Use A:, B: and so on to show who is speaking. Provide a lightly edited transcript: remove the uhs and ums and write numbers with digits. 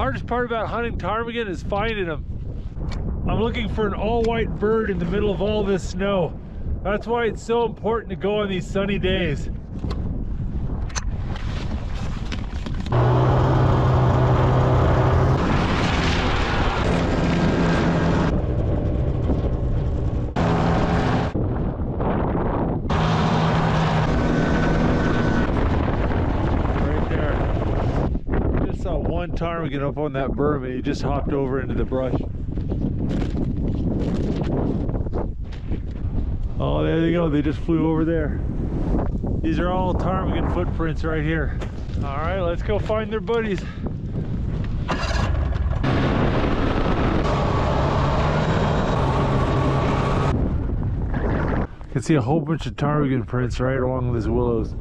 A: hardest part about hunting ptarmigan is finding them. I'm looking for an all-white bird in the middle of all this snow. That's why it's so important to go on these sunny days. One ptarmigan up on that berm and he just hopped over into the brush. Oh, there they go. They just flew over there. These are all ptarmigan footprints right here. All right, let's go find their buddies. You can see a whole bunch of ptarmigan prints right along these willows.